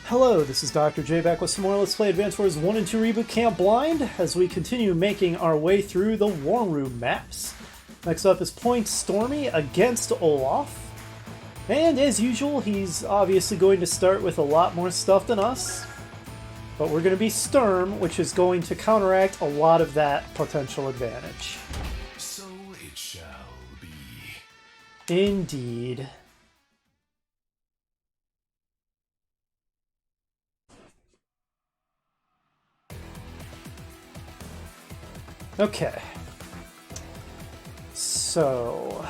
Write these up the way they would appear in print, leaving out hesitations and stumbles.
Hello, this is Dr. J back with some more Let's Play Advance Wars 1 and 2 Reboot Camp Blind as we continue making our way through the War Room maps. Next up is Point Stormy against Olaf. And as usual, he's obviously going to start with a lot more stuff than us. But we're going to be Sturm, which is going to counteract a lot of that potential advantage. So it shall be. Indeed. Okay, so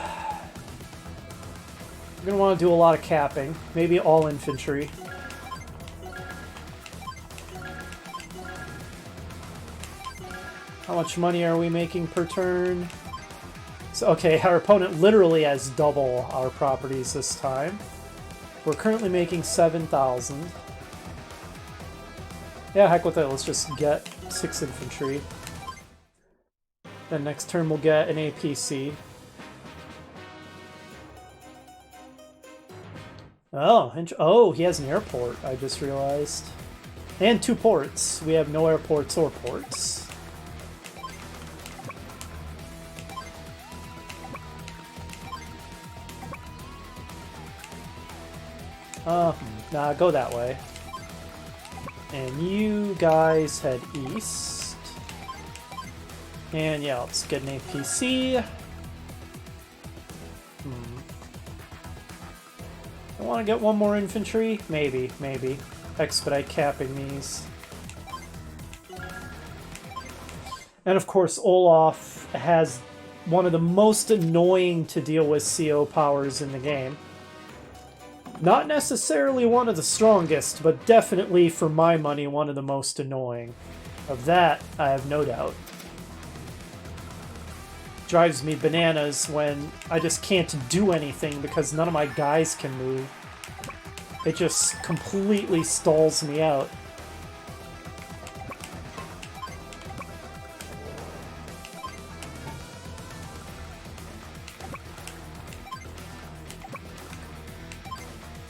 we're going to want to do a lot of capping, maybe all infantry. How much money are we making per turn? So, okay, our opponent literally has double our properties this time. We're currently making 7,000. Yeah, heck with it, let's just get 6 infantry. Then next turn we'll get an APC. Oh, he has an airport, I just realized. And 2 ports. We have no airports or ports. Nah, go that way. And you guys head east. And yeah, let's get an APC. I want to get one more infantry? Maybe. Expedite capping these. And of course, Olaf has one of the most annoying to deal with CO powers in the game. Not necessarily one of the strongest, but definitely, for my money, one of the most annoying. Of that, I have no doubt. Drives me bananas when I just can't do anything because none of my guys can move. It just completely stalls me out.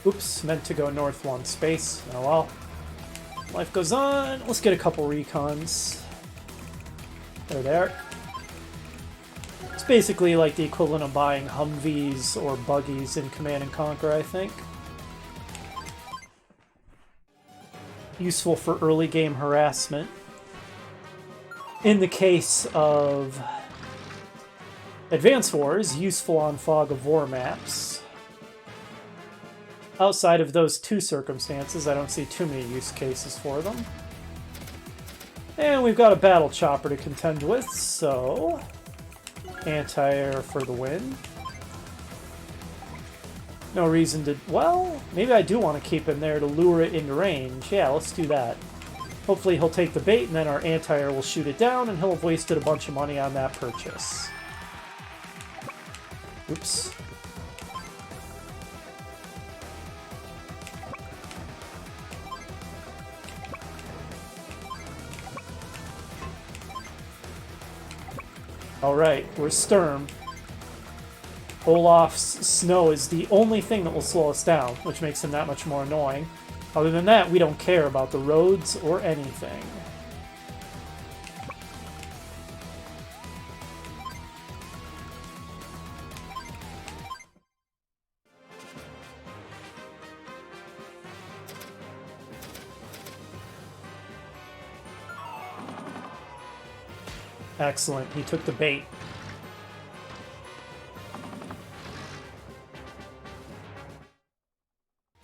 Oops, meant to go north one space. Oh well. Life goes on. Let's get a couple recons. There they are. It's basically like the equivalent of buying Humvees or buggies in Command & Conquer, I think. Useful for early game harassment. In the case of Advance Wars, useful on Fog of War maps. Outside of those 2 circumstances, I don't see too many use cases for them. And we've got a battle chopper to contend with, so anti-air for the win. No reason to... Well, maybe I do want to keep him there to lure it into range. Yeah, let's do that. Hopefully he'll take the bait, and then our anti-air will shoot it down, and he'll have wasted a bunch of money on that purchase. Oops. Alright, we're Sturm. Olaf's snow is the only thing that will slow us down, which makes him that much more annoying. Other than that, we don't care about the roads or anything. Excellent, he took the bait.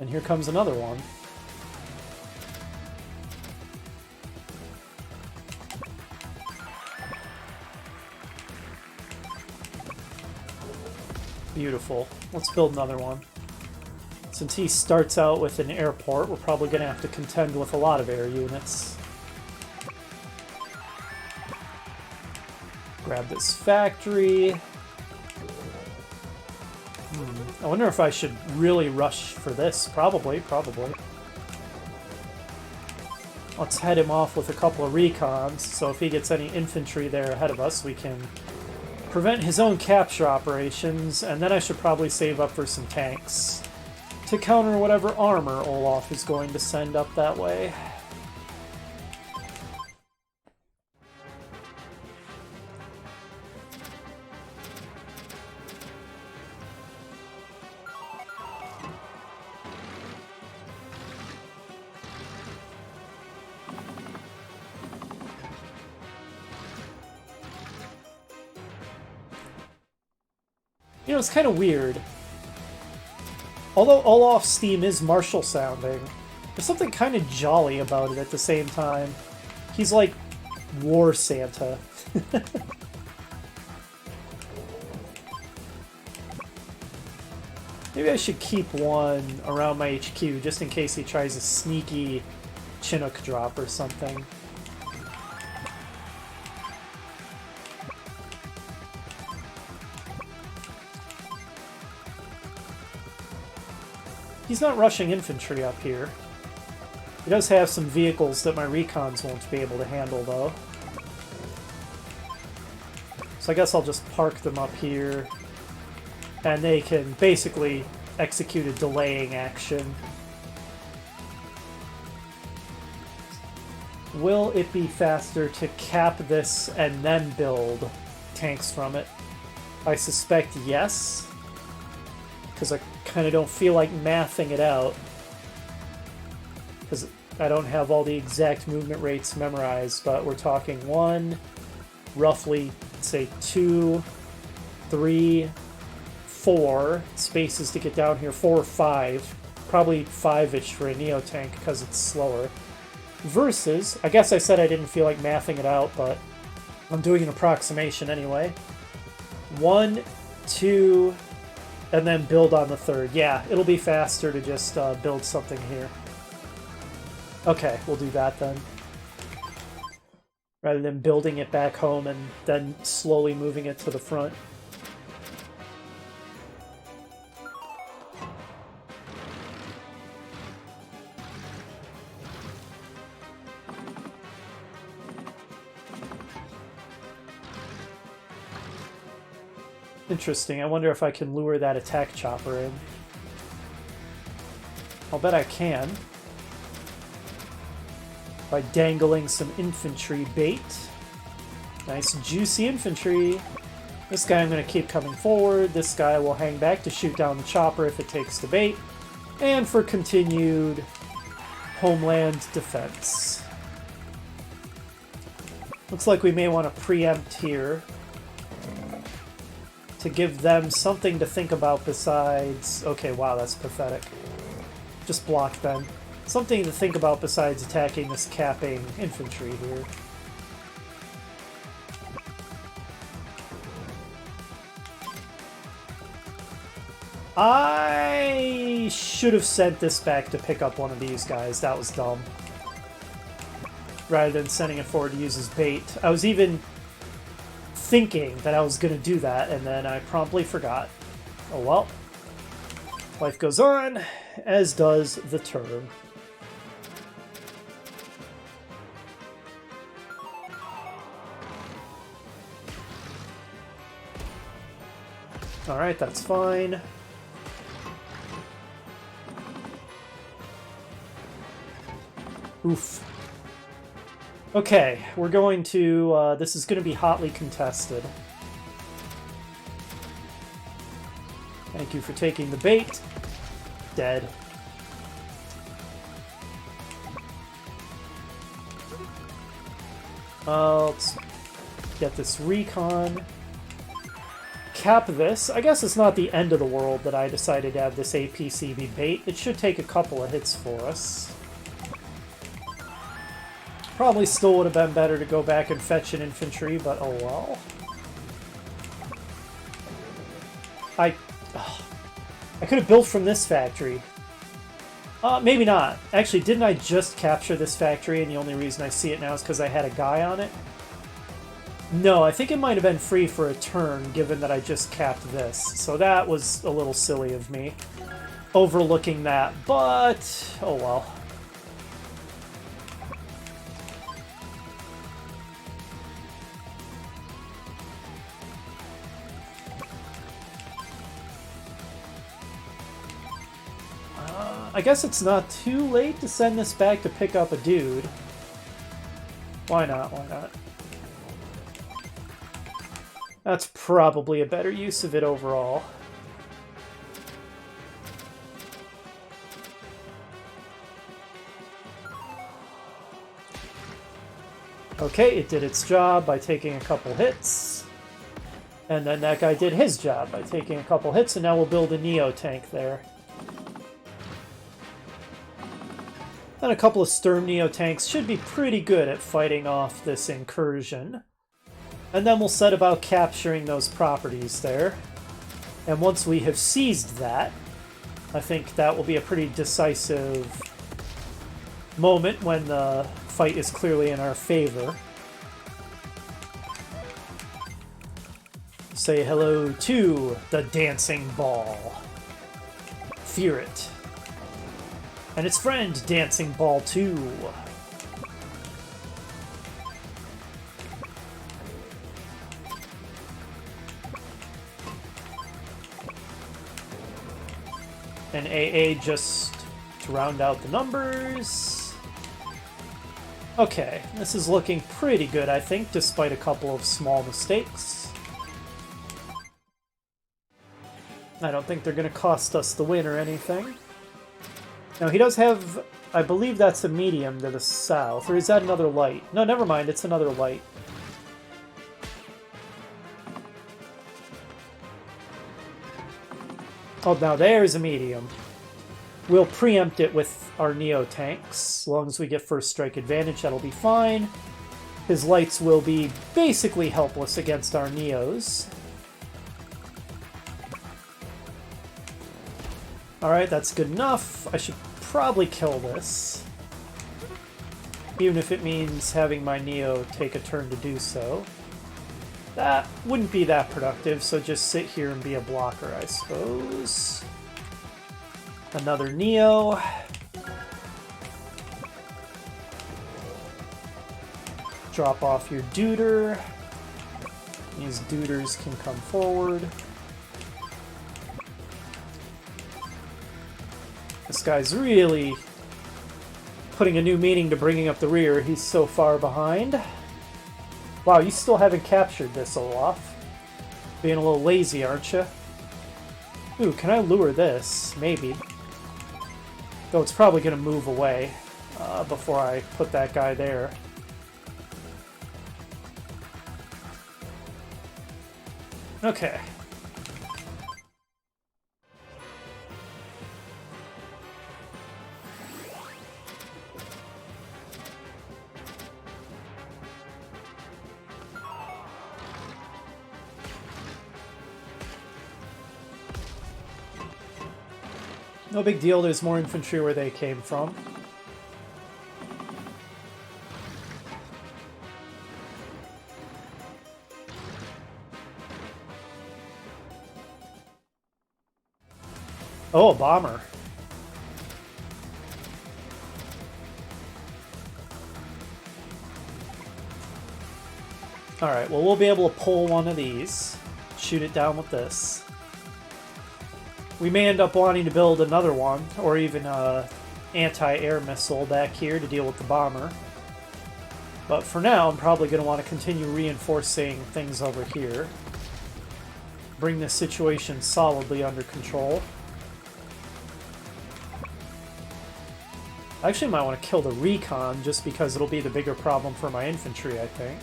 And here comes another one. Beautiful. Let's build another one. Since he starts out with an airport, we're probably going to have to contend with a lot of air units. Grab this factory. I wonder if I should really rush for this. Probably. Let's head him off with a couple of recons, so if he gets any infantry there ahead of us, we can prevent his own capture operations, and then I should probably save up for some tanks to counter whatever armor Olaf is going to send up that way. You know, it's kind of weird. Although Olaf's theme is martial sounding, there's something kind of jolly about it at the same time. He's like War Santa. Maybe I should keep one around my HQ just in case he tries a sneaky Chinook drop or something. He's not rushing infantry up here. He does have some vehicles that my recons won't be able to handle, though. So I guess I'll just park them up here, and they can basically execute a delaying action. Will it be faster to cap this and then build tanks from it? I suspect yes, because I kind of don't feel like mathing it out, because I don't have all the exact movement rates memorized, but we're talking 1, roughly, say 2, 3, 4 spaces to get down here, 4 or 5, probably 5-ish for a Neo tank because it's slower, versus, I guess I said I didn't feel like mathing it out, but I'm doing an approximation anyway, 1, 2, and then build on the third. Yeah, it'll be faster to just build something here. Okay, we'll do that then. Rather than building it back home and then slowly moving it to the front. Interesting. I wonder if I can lure that attack chopper in. I'll bet I can. By dangling some infantry bait. Nice juicy infantry. This guy I'm going to keep coming forward. This guy will hang back to shoot down the chopper if it takes the bait. And for continued homeland defense. Looks like we may want to preempt here to give them something to think about besides... Okay, wow, that's pathetic. Just block then. Something to think about besides attacking this capping infantry here. I should have sent this back to pick up one of these guys. That was dumb. Rather than sending it forward to use as bait. I was even thinking that I was going to do that, and then I promptly forgot. Oh well. Life goes on, as does the turn. Alright, that's fine. Oof. Okay, we're going to... this is going to be hotly contested. Thank you for taking the bait. Dead. Let's get this recon. Cap this. I guess it's not the end of the world that I decided to have this APC be bait. It should take a couple of hits for us. Probably still would have been better to go back and fetch an infantry, but oh well. I could have built from this factory. Maybe not. Actually, didn't I just capture this factory and the only reason I see it now is because I had a guy on it? No, I think it might have been free for a turn, given that I just capped this. So that was a little silly of me, overlooking that, but oh well. I guess it's not too late to send this back to pick up a dude. Why not? Why not? That's probably a better use of it overall. Okay, it did its job by taking a couple hits. And then that guy did his job by taking a couple hits, and now we'll build a Neo tank there. And a couple of Sturm Neo tanks should be pretty good at fighting off this incursion. And then we'll set about capturing those properties there. And once we have seized that, I think that will be a pretty decisive moment when the fight is clearly in our favor. Say hello to the dancing ball. Fear it. And its friend, Dancing Ball 2. And AA just to round out the numbers. Okay, this is looking pretty good, I think, despite a couple of small mistakes. I don't think they're going to cost us the win or anything. Now, he does have, I believe that's a medium to the south, or is that another light? No, never mind, it's another light. Oh, now there's a medium. We'll preempt it with our Neo tanks. As long as we get first strike advantage, that'll be fine. His lights will be basically helpless against our Neos. Alright, that's good enough. I should probably kill this. Even if it means having my Neo take a turn to do so. That wouldn't be that productive, so just sit here and be a blocker, I suppose. Another Neo. Drop off your Duder. These Duders can come forward. This guy's really putting a new meaning to bringing up the rear. He's so far behind. Wow, you still haven't captured this, Olaf. Being a little lazy, aren't you? Ooh, can I lure this? Maybe. Though it's probably going to move away before I put that guy there. Okay. No big deal, there's more infantry where they came from. Oh, a bomber. Alright, well we'll be able to pull one of these. Shoot it down with this. We may end up wanting to build another one, or even an anti-air missile back here to deal with the bomber. But for now, I'm probably going to want to continue reinforcing things over here. Bring this situation solidly under control. I actually might want to kill the recon, just because it'll be the bigger problem for my infantry, I think.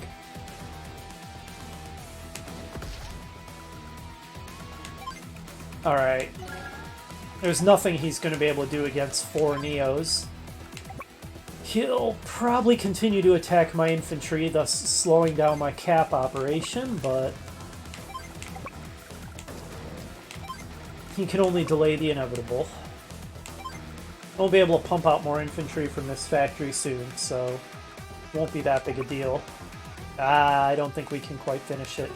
Alright. There's nothing he's going to be able to do against 4 Neos. He'll probably continue to attack my infantry, thus slowing down my cap operation, but he can only delay the inevitable. We'll be able to pump out more infantry from this factory soon, so won't be that big a deal. I don't think we can quite finish it.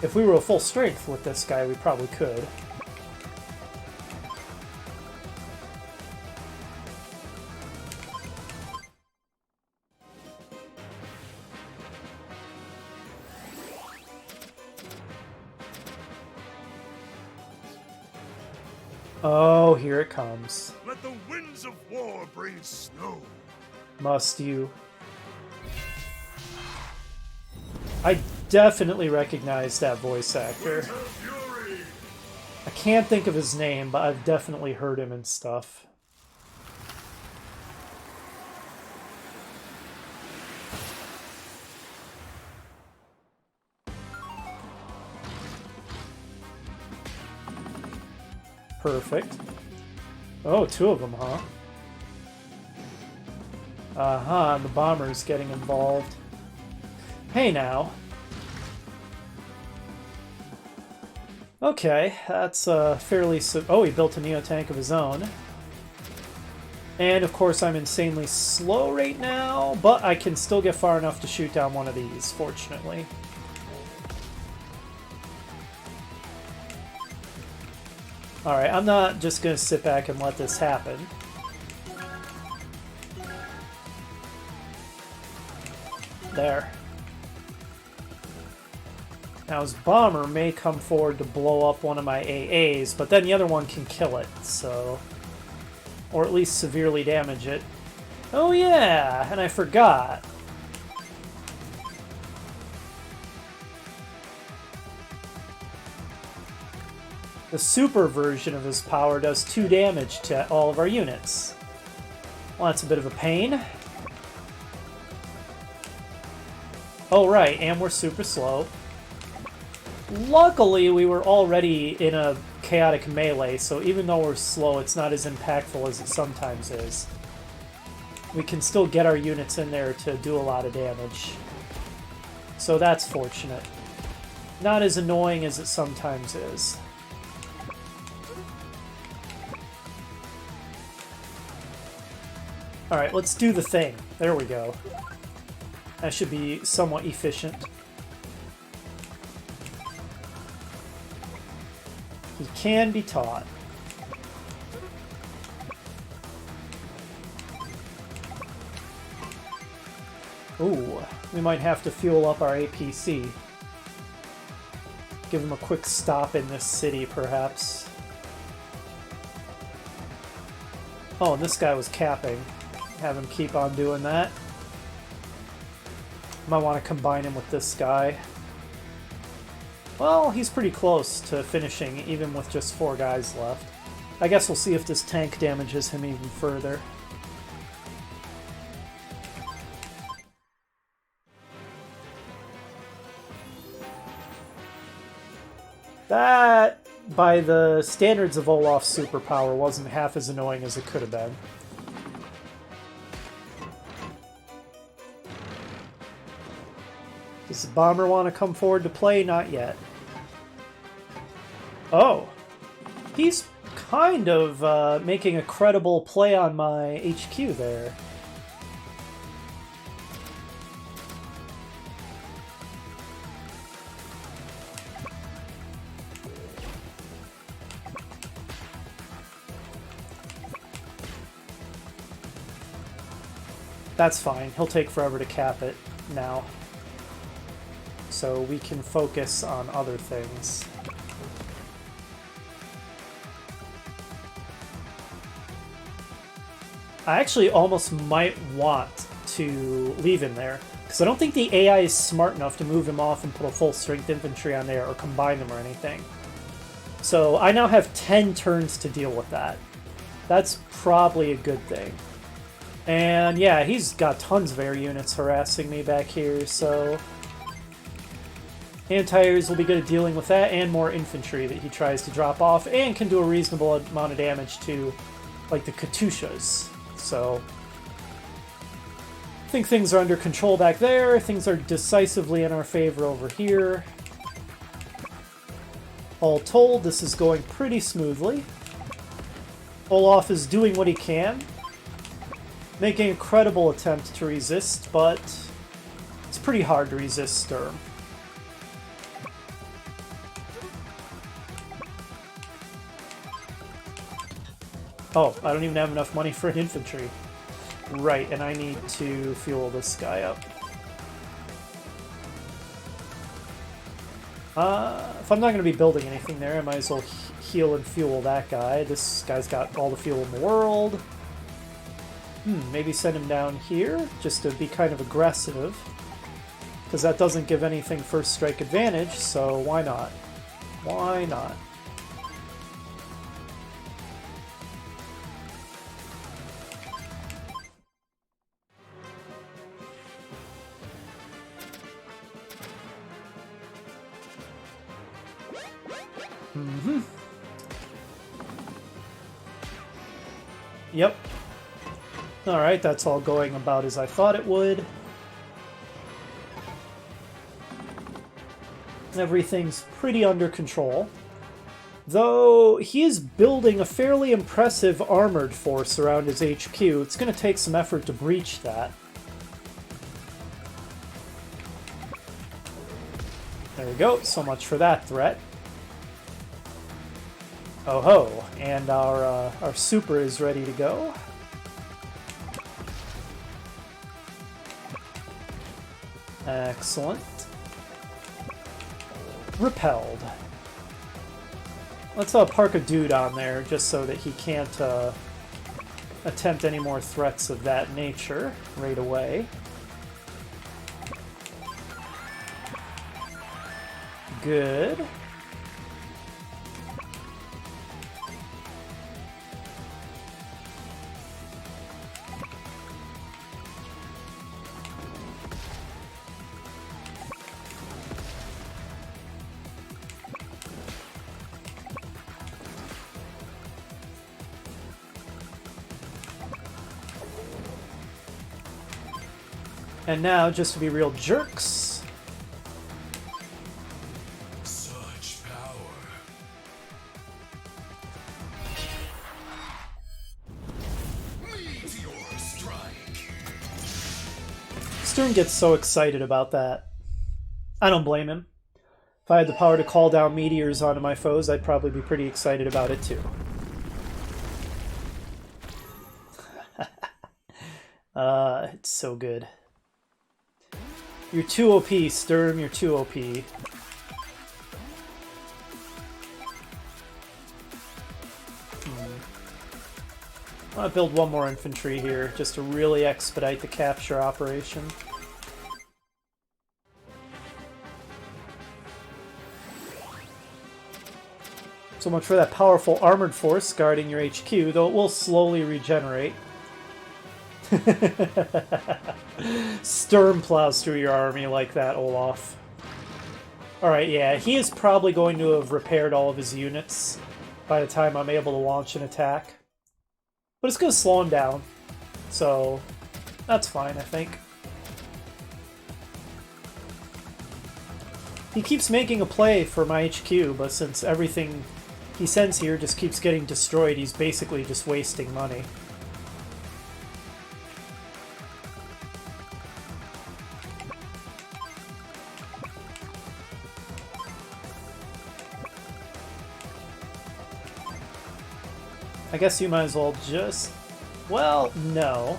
If we were at full strength with this guy, we probably could. Oh, here it comes. Let the winds of war bring snow. Must you? I definitely recognize that voice actor. Fury. I can't think of his name, but I've definitely heard him and stuff. Perfect. Oh, two of them, huh? Uh-huh, the bomber's getting involved. Hey now. Okay, that's fairly... Oh, he built a Neo-tank of his own. And, of course, I'm insanely slow right now, but I can still get far enough to shoot down one of these, fortunately. Alright, I'm not just going to sit back and let this happen. There. Now his bomber may come forward to blow up one of my AAs, but then the other one can kill it, so... Or at least severely damage it. Oh yeah, and I forgot. The super version of his power does 2 damage to all of our units. Well, that's a bit of a pain. Oh right, and we're super slow. Luckily, we were already in a chaotic melee, so even though we're slow, it's not as impactful as it sometimes is. We can still get our units in there to do a lot of damage. So that's fortunate. Not as annoying as it sometimes is. Alright, let's do the thing. There we go. That should be somewhat efficient. He can be taught. Ooh, we might have to fuel up our APC. Give him a quick stop in this city, perhaps. Oh, and this guy was capping. Have him keep on doing that. Might want to combine him with this guy. Well, he's pretty close to finishing, even with just 4 guys left. I guess we'll see if this tank damages him even further. That, by the standards of Olaf's superpower, wasn't half as annoying as it could have been. Does the bomber want to come forward to play? Not yet. Oh. He's kind of making a credible play on my HQ there. That's fine. He'll take forever to cap it now. So we can focus on other things. I actually almost might want to leave him there, because I don't think the AI is smart enough to move him off and put a full strength infantry on there or combine them or anything. So I now have 10 turns to deal with that. That's probably a good thing. And yeah, he's got tons of air units harassing me back here, so... Anti-airs will be good at dealing with that, and more infantry that he tries to drop off, and can do a reasonable amount of damage to, like, the Katyushas. So, I think things are under control back there. Things are decisively in our favor over here. All told, this is going pretty smoothly. Olaf is doing what he can. Making a credible attempt to resist, but it's pretty hard to resist Sturm. Oh, I don't even have enough money for an infantry. Right, and I need to fuel this guy up. If I'm not going to be building anything there, I might as well heal and fuel that guy. This guy's got all the fuel in the world. Maybe send him down here, just to be kind of aggressive. Because that doesn't give anything first strike advantage, so why not? Why not? Yep. Alright, that's all going about as I thought it would. Everything's pretty under control. Though he is building a fairly impressive armored force around his HQ, it's going to take some effort to breach that. There we go, so much for that threat. Oh ho, and our super is ready to go. Excellent. Repelled. Let's park a dude on there just so that he can't attempt any more threats of that nature right away. Good. And now, just to be real jerks. Such power. Meteor strike. Stern gets so excited about that. I don't blame him. If I had the power to call down meteors onto my foes, I'd probably be pretty excited about it too. It's so good. You're too OP, Sturm, you're too OP. I want to build one more infantry here, just to really expedite the capture operation. So much for that powerful armored force guarding your HQ, though it will slowly regenerate. Sturm plows through your army like that, Olaf. Alright, yeah, he is probably going to have repaired all of his units by the time I'm able to launch an attack. But it's going to slow him down, so that's fine, I think. He keeps making a play for my HQ, but since everything he sends here just keeps getting destroyed, he's basically just wasting money. I guess you might as well just... Well, no.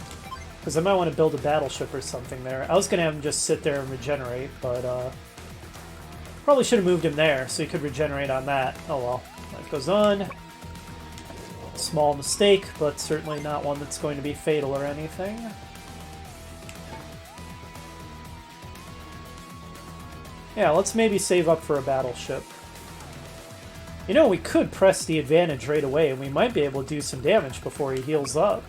Because I might want to build a battleship or something there. I was going to have him just sit there and regenerate, but probably should have moved him there so he could regenerate on that. Oh well. Life goes on. Small mistake, but certainly not one that's going to be fatal or anything. Yeah, let's maybe save up for a battleship. You know, we could press the advantage right away, and we might be able to do some damage before he heals up.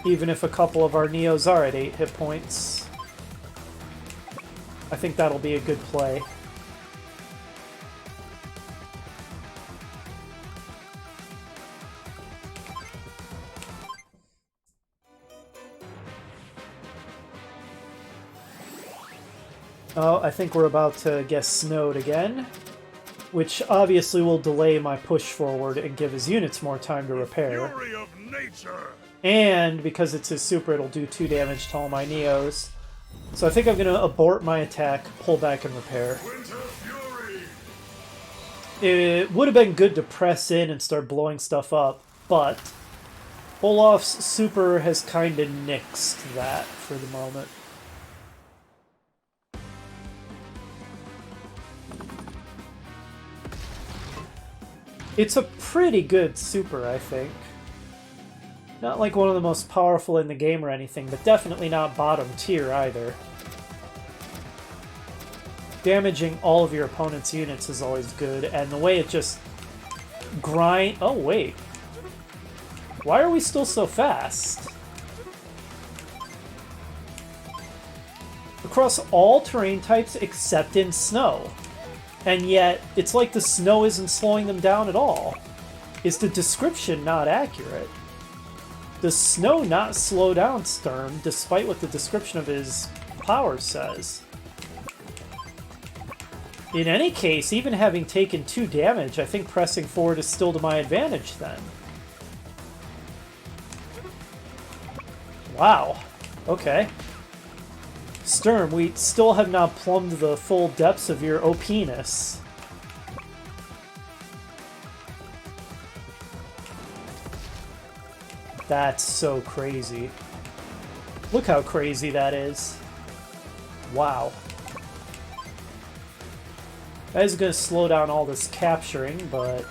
Even if a couple of our Neos are at 8 hit points. I think that'll be a good play. Oh, I think we're about to get snowed again, which obviously will delay my push forward and give his units more time to repair. Fury of nature. And because it's his super, it'll do 2 damage to all my Neos. So I think I'm going to abort my attack, pull back, and repair. Winter fury. It would have been good to press in and start blowing stuff up, but Olaf's super has kind of nixed that for the moment. It's a pretty good super, I think. Not like one of the most powerful in the game or anything, but definitely not bottom tier either. Damaging all of your opponent's units is always good, and the way it just grind... Oh, wait. Why are we still so fast? Across all terrain types except in snow. And yet, it's like the snow isn't slowing them down at all. Is the description not accurate? Does snow not slow down Sturm, despite what the description of his power says? In any case, even having taken 2 damage, I think pressing forward is still to my advantage then. Wow. Okay. Sturm, we still have not plumbed the full depths of your OP-ness. That's so crazy. Look how crazy that is. Wow. That is going to slow down all this capturing, but...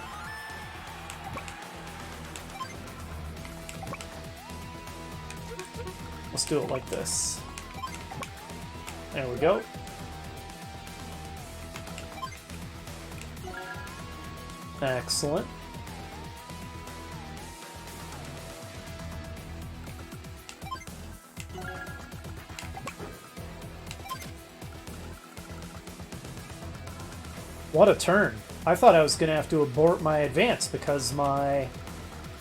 let's do it like this. There we go. Excellent. What a turn. I thought I was going to have to abort my advance because my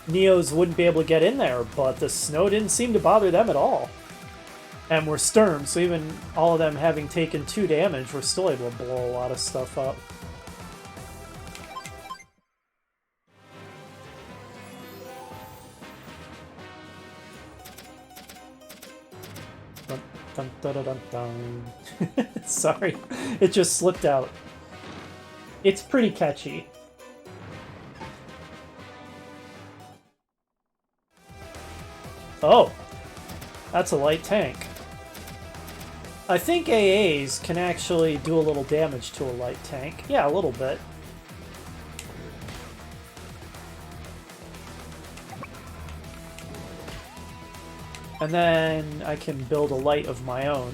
Neos wouldn't be able to get in there, but the snow didn't seem to bother them at all. And we're Sturm, so even all of them having taken 2 damage, we're still able to blow a lot of stuff up. Dun, dun, dun, dun, dun, dun. Sorry, it just slipped out. It's pretty catchy. Oh, that's a light tank. I think AAs can actually do a little damage to a light tank. Yeah, a little bit. And then I can build a light of my own.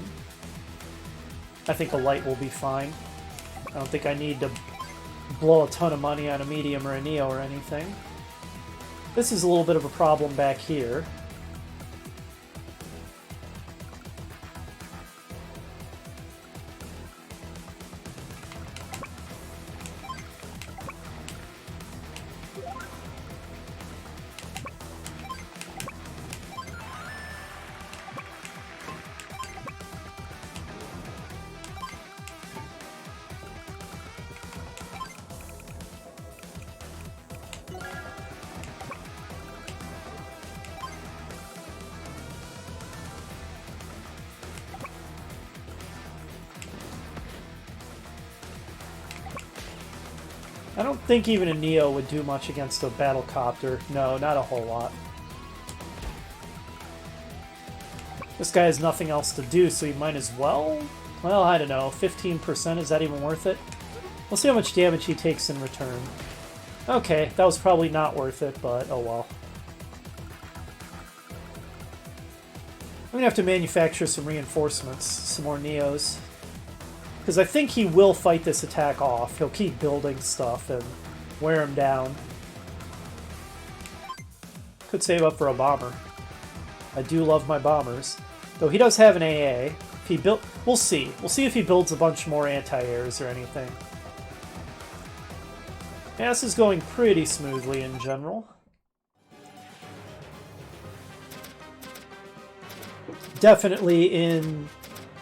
I think a light will be fine. I don't think I need to blow a ton of money on a medium or a Neo or anything. This is a little bit of a problem back here. I don't think even a Neo would do much against a Battlecopter. No, not a whole lot. This guy has nothing else to do, so he might as well... Well, I don't know. 15%, is that even worth it? We'll see how much damage he takes in return. Okay, that was probably not worth it, but oh well. I'm gonna have to manufacture some reinforcements, some more Neos. Because I think he will fight this attack off. He'll keep building stuff and wear him down. Could save up for a bomber. I do love my bombers. Though he does have an AA. If he built, we'll see. We'll see if he builds a bunch more anti-airs or anything. Yeah, this is going pretty smoothly in general. Definitely in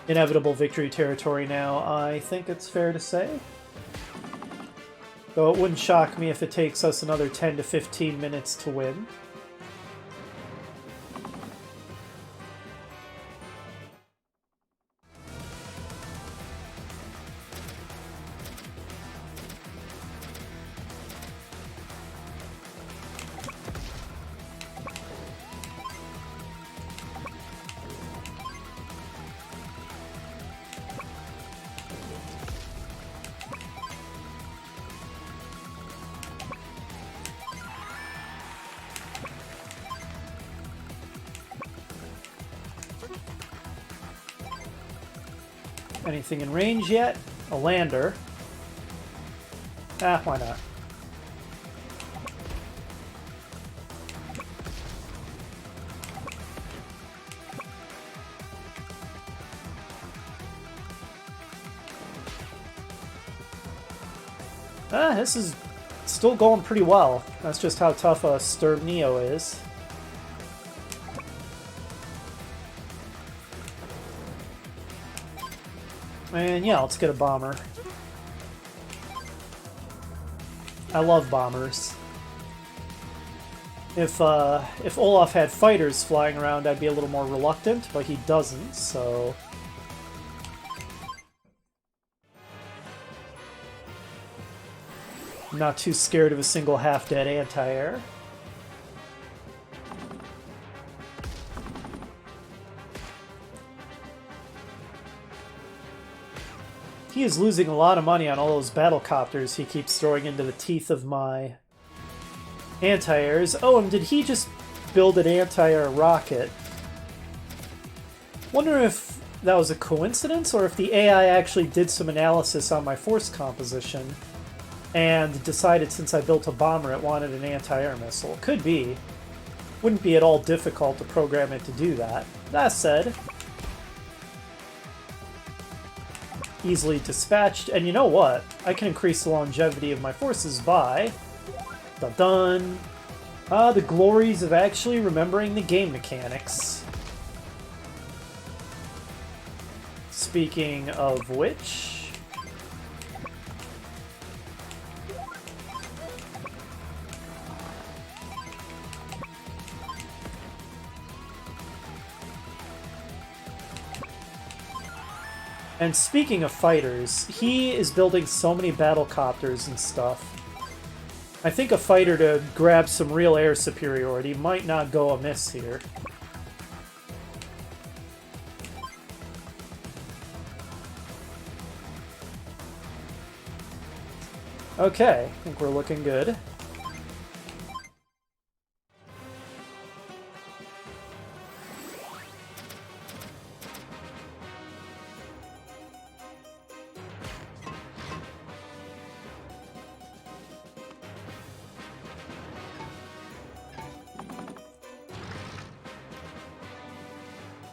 inevitable victory territory now, I think it's fair to say. Though it wouldn't shock me if it takes us another 10 to 15 minutes to win. Anything in range yet? A lander. Ah, why not? Ah, this is still going pretty well. That's just how tough a Sturm Neo is. And yeah, let's get a bomber. I love bombers. If Olaf had fighters flying around, I'd be a little more reluctant, but he doesn't, so... I'm not too scared of a single half-dead anti-air. He is losing a lot of money on all those battlecopters he keeps throwing into the teeth of my anti-airs. Oh, and did he just build an anti-air rocket? Wonder if that was a coincidence, or if the AI actually did some analysis on my force composition and decided since I built a bomber it wanted an anti-air missile. Could be. Wouldn't be at all difficult to program it to do that. That said, easily dispatched, and you know what? I can increase the longevity of my forces by... Dun-dun! The glories of actually remembering the game mechanics. Speaking of which... And speaking of fighters, he is building so many battlecopters and stuff. I think a fighter to grab some real air superiority might not go amiss here. Okay, I think we're looking good.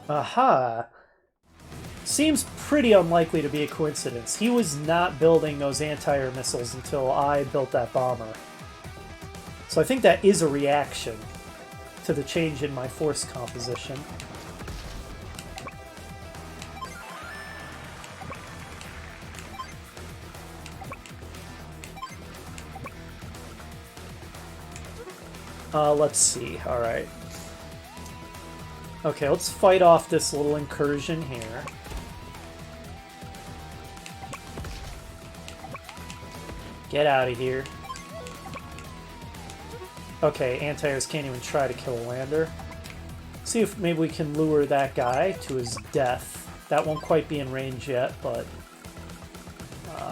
Aha! Seems pretty unlikely to be a coincidence. He was not building those anti-air missiles until I built that bomber. So I think that is a reaction to the change in my force composition. Let's see. Alright. Okay, let's fight off this little incursion here. Get out of here. Okay, anti-airs can't even try to kill a lander. See if maybe we can lure that guy to his death. That won't quite be in range yet, but...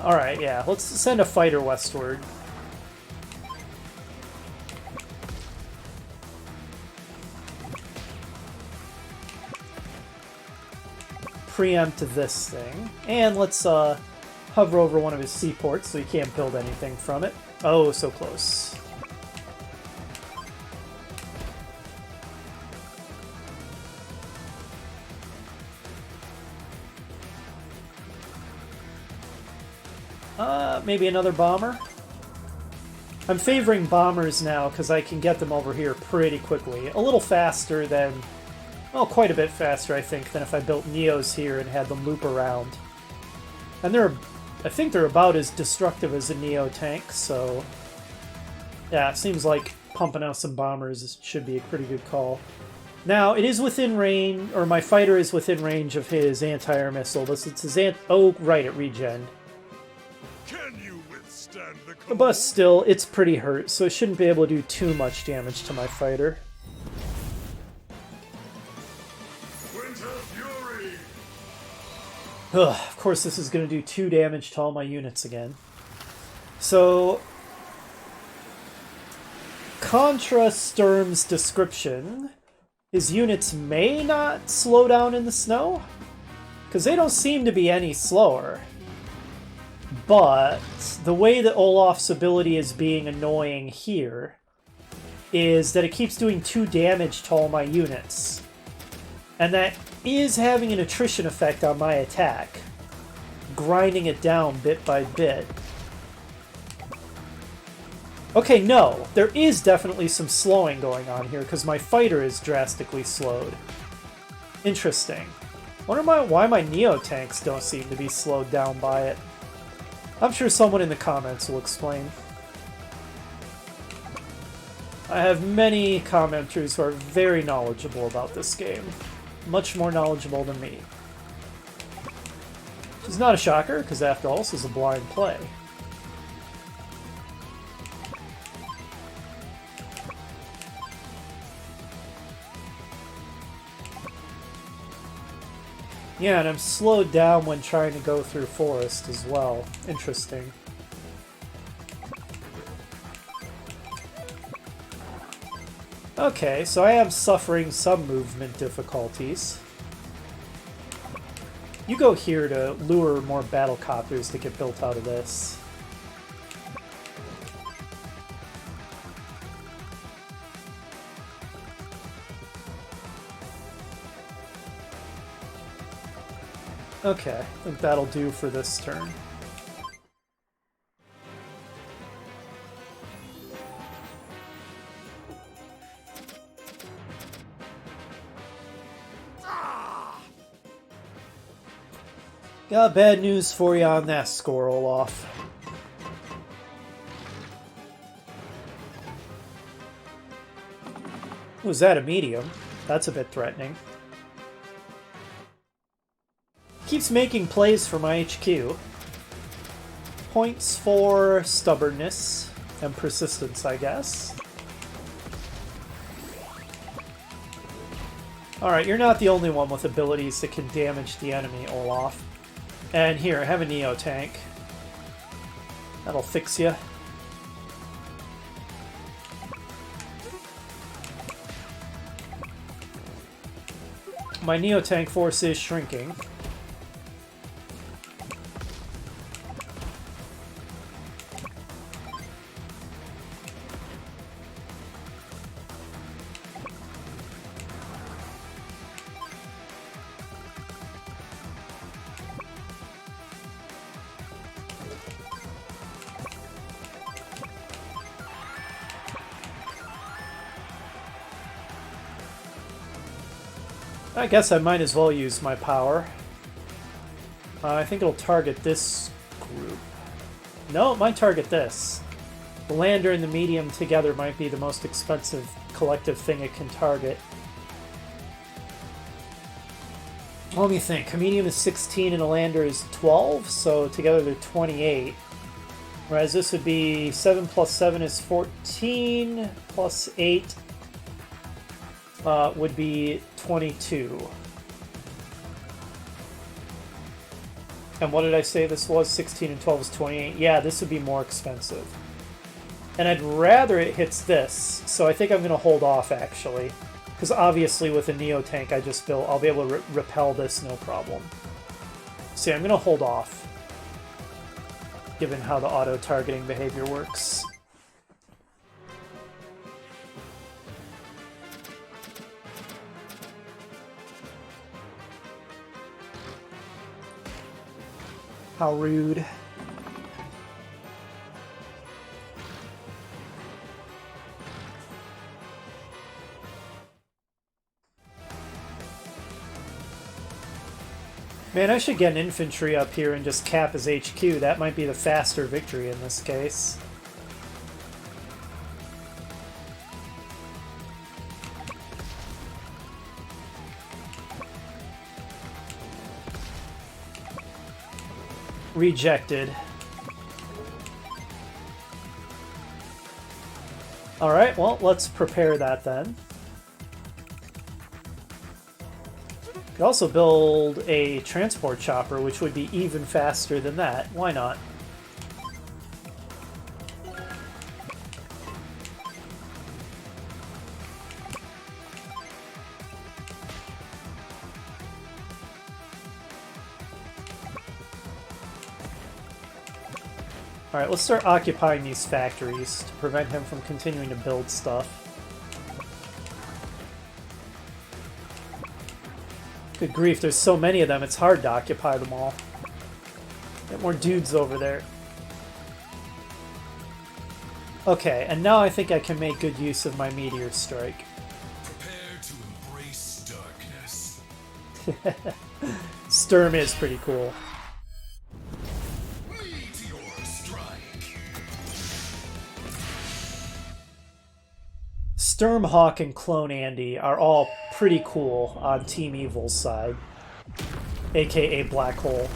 alright, yeah, let's send a fighter westward. Preempt this thing. And let's hover over one of his seaports so he can't build anything from it. Oh, so close. Maybe another bomber? I'm favoring bombers now because I can get them over here pretty quickly. A little faster than... well, quite a bit faster, I think, than if I built Neos here and had them loop around. And I think they're about as destructive as a Neo tank, so... yeah, it seems like pumping out some bombers should be a pretty good call. Now, it is within range, or my fighter is within range of his anti-air missile. It's his oh, right, it regen. Can you withstand the cold? But still, it's pretty hurt, so it shouldn't be able to do too much damage to my fighter. Ugh, of course this is going to do 2 damage to all my units again. So, contra Sturm's description, his units may not slow down in the snow, Because they don't seem to be any slower. But the way that Olaf's ability is being annoying here is that it keeps doing 2 damage to all my units. And that is having an attrition effect on my attack, grinding it down bit by bit. Okay, no, there is definitely some slowing going on here because my fighter is drastically slowed. Interesting. Wonder why my Neo-tanks don't seem to be slowed down by it. I'm sure someone in the comments will explain. I have many commenters who are very knowledgeable about this game. Much more knowledgeable than me. Which is not a shocker, because after all, this is a blind play. Yeah, and I'm slowed down when trying to go through forest as well. Interesting. Okay, so I am suffering some movement difficulties. You go here to lure more battle copters to get built out of this. Okay, I think that'll do for this turn. Got bad news for you on that score, Olaf. Was that a medium? That's a bit threatening. Keeps making plays for my HQ. Points for stubbornness and persistence, I guess. Alright, you're not the only one with abilities that can damage the enemy, Olaf. And here, have a Neo tank. That'll fix you. My Neo tank force is shrinking. I guess I might as well use my power. I think it'll target this group. No, it might target this. The lander and the medium together might be the most expensive collective thing it can target. Let me think. A medium is 16 and a lander is 12, so together they're 28. Whereas this would be 7 plus 7 is 14, plus 8 would be 22. And what did I say this was? 16 and 12 is 28. Yeah, this would be more expensive. And I'd rather it hits this, so I think I'm going to hold off, actually. Because obviously with a Neo tank I just built, I'll be able to repel this no problem. So yeah, I'm going to hold off, given how the auto-targeting behavior works. How rude. Man, I should get an infantry up here and just cap his HQ. That might be the faster victory in this case. Rejected. Alright, well, let's prepare that then. Could also build a transport chopper, which would be even faster than that. Why not? Alright, let's start occupying these factories to prevent him from continuing to build stuff. Good grief, there's so many of them, it's hard to occupy them all. Get more dudes over there. Okay, and now I think I can make good use of my meteor strike. Prepare to embrace darkness. Sturm is pretty cool. Meteor strike. Sturmhawk and Clone Andy are all pretty cool on Team Evil's side, aka Black Hole.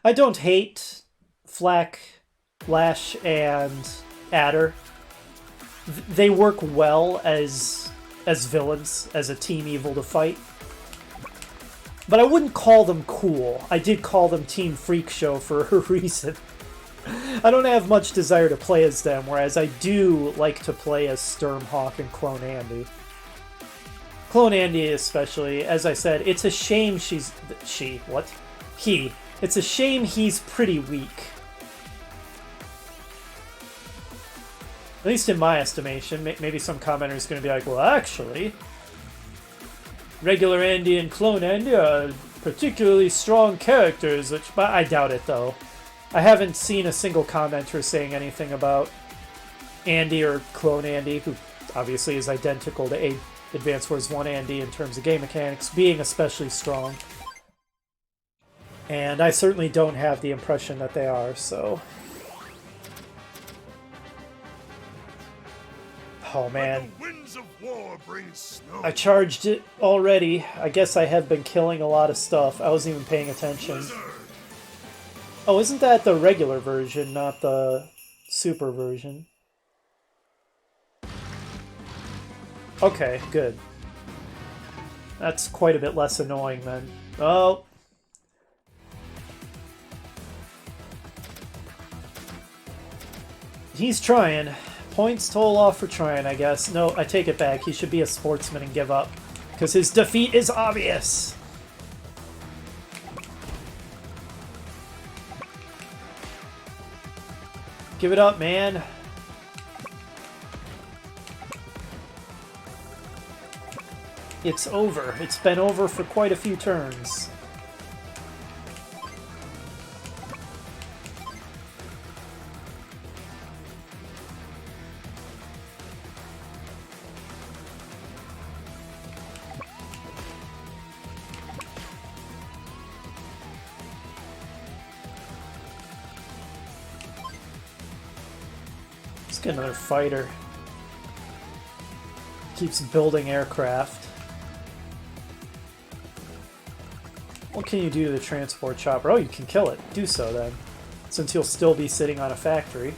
I don't hate Flak, Lash, and Adder. They work well as villains, as a Team Evil to fight. But I wouldn't call them cool. I did call them Team Freak Show for a reason. I don't have much desire to play as them, whereas I do like to play as Sturmhawk and Clone Andy. Clone Andy especially, as I said, it's a shame He. It's a shame he's pretty weak. At least in my estimation. Maybe some commenter is going to be like, well, actually, regular Andy and Clone Andy are particularly strong characters, but I doubt it, though. I haven't seen a single commenter saying anything about Andy or Clone Andy, who obviously is identical to Advance Wars 1 Andy in terms of game mechanics, being especially strong. And I certainly don't have the impression that they are, so... Oh man. The winds of war bring snow. I charged it already. I guess I have been killing a lot of stuff. I wasn't even paying attention. Blizzard. Oh, isn't that the regular version, not the super version? Okay, good. That's quite a bit less annoying then. Oh. He's trying. Points to Olaf for trying, I guess. No, I take it back. He should be a sportsman and give up. Because his defeat is obvious. Give it up, man. It's over. It's been over for quite a few turns. Let's get another fighter. Keeps building aircraft. What can you do to the transport chopper? Oh, you can kill it. Do so then, since you'll still be sitting on a factory.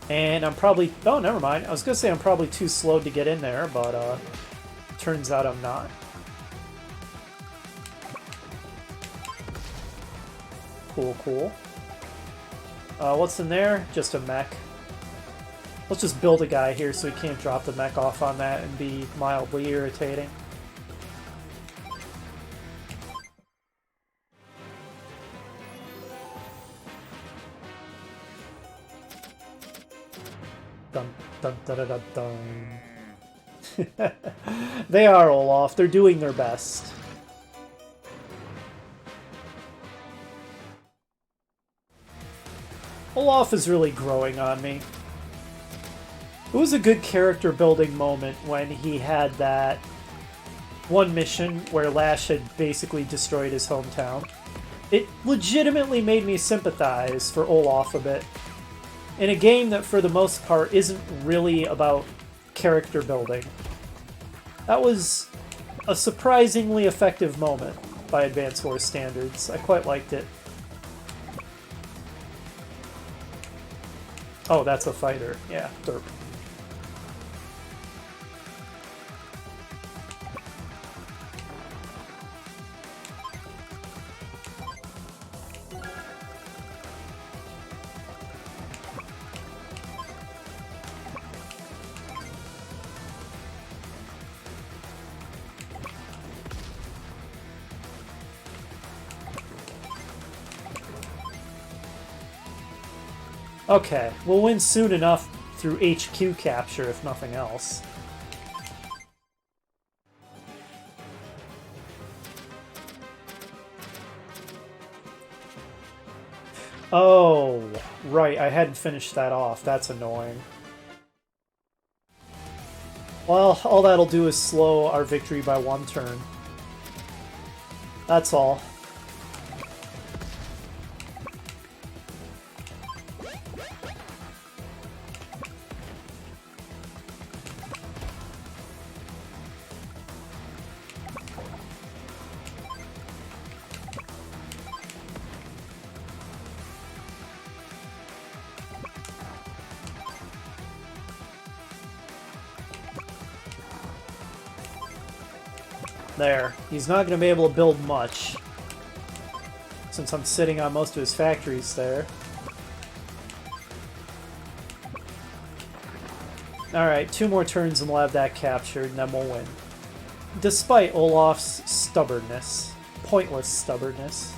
And I'm probably... Oh, never mind. I was going to say I'm probably too slow to get in there, but turns out I'm not. Cool, cool. What's in there? Just a mech. Let's just build a guy here so he can't drop the mech off on that and be mildly irritating. Dun dun dun dun dun dun. They are Olaf. They're doing their best. Olaf is really growing on me. It was a good character building moment when he had that one mission where Lash had basically destroyed his hometown. It legitimately made me sympathize for Olaf a bit. In a game that for the most part isn't really about character building. That was a surprisingly effective moment by Advance Wars standards. I quite liked it. Oh, that's a fighter. Yeah, derp. Okay, we'll win soon enough through HQ capture, if nothing else. Oh, right, I hadn't finished that off. That's annoying. Well, all that'll do is slow our victory by 1 turn. That's all. There. He's not going to be able to build much, since I'm sitting on most of his factories there. Alright, 2 more turns and we'll have that captured, and then we'll win. Despite Olaf's stubbornness. Pointless stubbornness.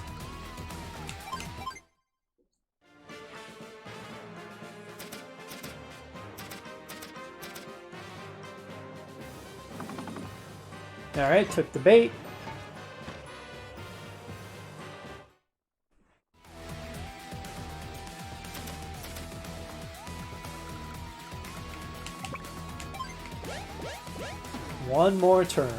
Alright, took the bait. One more turn.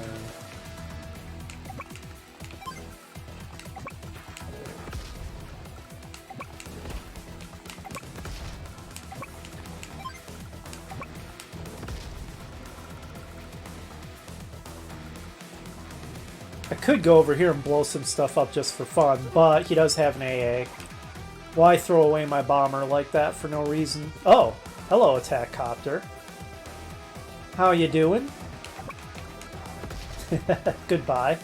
I could go over here and blow some stuff up just for fun, but he does have an AA. Why throw away my bomber like that for no reason? Oh, hello, attack copter. How you doing? Goodbye.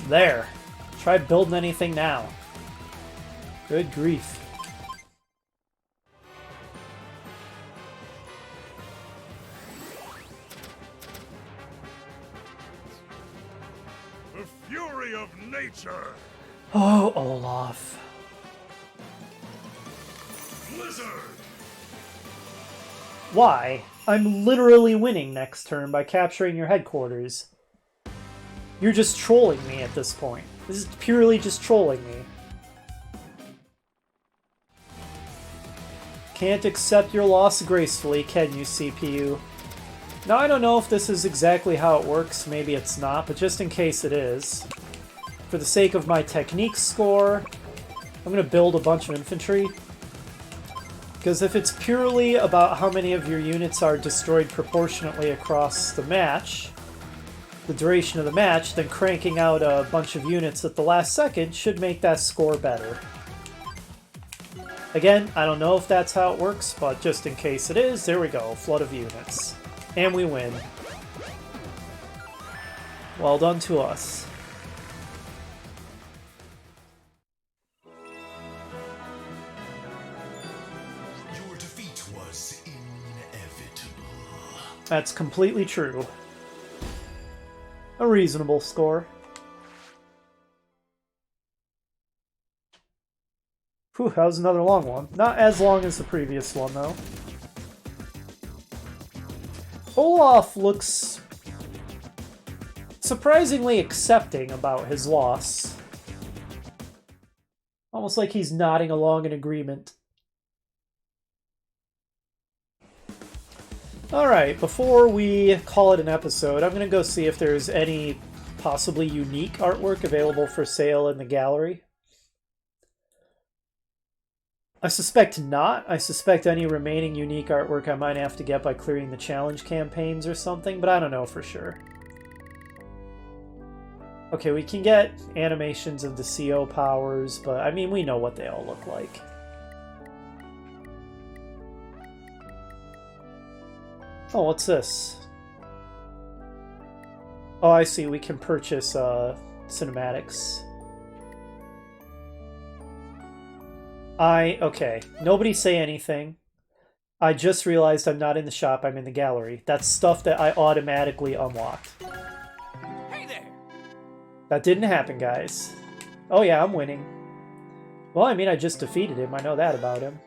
There. Try building anything now. Good grief. The fury of nature. Oh, Olaf. Blizzard. Why? I'm literally winning next turn by capturing your headquarters. You're just trolling me at this point. This is purely just trolling me. Can't accept your loss gracefully, can you, CPU? Now, I don't know if this is exactly how it works. Maybe it's not, but just in case it is, for the sake of my technique score, I'm going to build a bunch of infantry. Because if it's purely about how many of your units are destroyed proportionately across the match, the duration of the match, then cranking out a bunch of units at the last second should make that score better. Again, I don't know if that's how it works, but just in case it is, there we go, flood of units. And we win. Well done to us. Your defeat was inevitable. That's completely true. A reasonable score. Whew, that was another long one. Not as long as the previous one, though. Olaf looks surprisingly accepting about his loss. Almost like he's nodding along in agreement. Alright, before we call it an episode, I'm going to go see if there's any possibly unique artwork available for sale in the gallery. I suspect not. I suspect any remaining unique artwork I might have to get by clearing the challenge campaigns or something, but I don't know for sure. Okay, we can get animations of the CO powers, but I mean, we know what they all look like. Oh, what's this? Oh, I see. We can purchase cinematics. Okay. Nobody say anything. I just realized I'm not in the shop, I'm in the gallery. That's stuff that I automatically unlocked. Hey there! That didn't happen, guys. Oh yeah, I'm winning. Well, I mean, I just defeated him. I know that about him.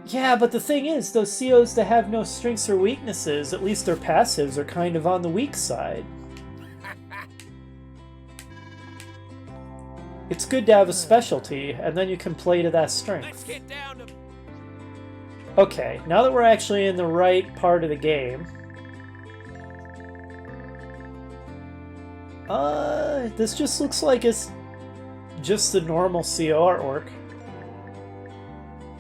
Yeah, but the thing is, those COs that have no strengths or weaknesses, at least their passives, are kind of on the weak side. It's good to have a specialty, and then you can play to that strength. Let's get down to... Okay, now that we're actually in the right part of the game... this just looks like it's just the normal CO artwork.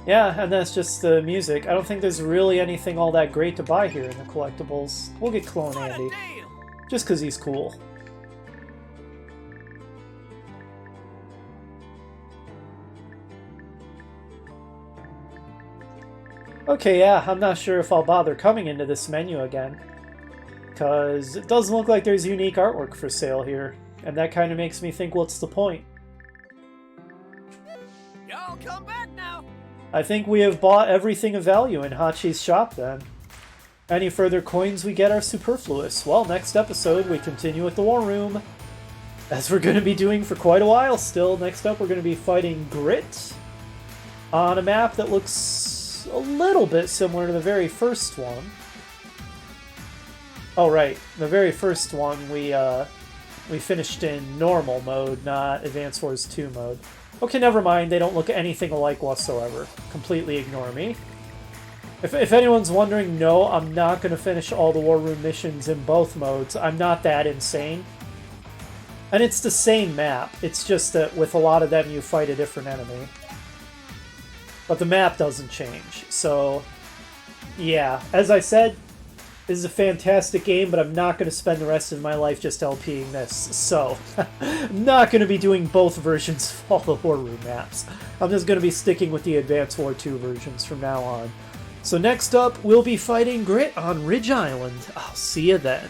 Yeah, and that's just the music. I don't think there's really anything all that great to buy here in the collectibles. We'll get Clone What a Andy, deal! just because he's cool. Okay, yeah, I'm not sure if I'll bother coming into this menu again, because it doesn't look like there's unique artwork for sale here, and that kind of makes me think, what's the point? Y'all come back now! I think we have bought everything of value in Hachi's shop, then. Any further coins we get are superfluous. Well, next episode, we continue with the War Room, as we're going to be doing for quite a while still. Next up, we're going to be fighting Grit on a map that looks a little bit similar to the very first one. Oh, right. The very first one, we finished in normal mode, not Advance Wars 2 mode. Okay, never mind. They don't look anything alike whatsoever. Completely ignore me. If anyone's wondering, no, I'm not going to finish all the War Room missions in both modes. I'm not that insane. And it's the same map. It's just that with a lot of them, you fight a different enemy. But the map doesn't change. So, yeah. As I said, this is a fantastic game, but I'm not going to spend the rest of my life just LPing this. So, I'm not going to be doing both versions of all the War Room maps. I'm just going to be sticking with the Advance War 2 versions from now on. So next up, we'll be fighting Grit on Ridge Island. I'll see you then.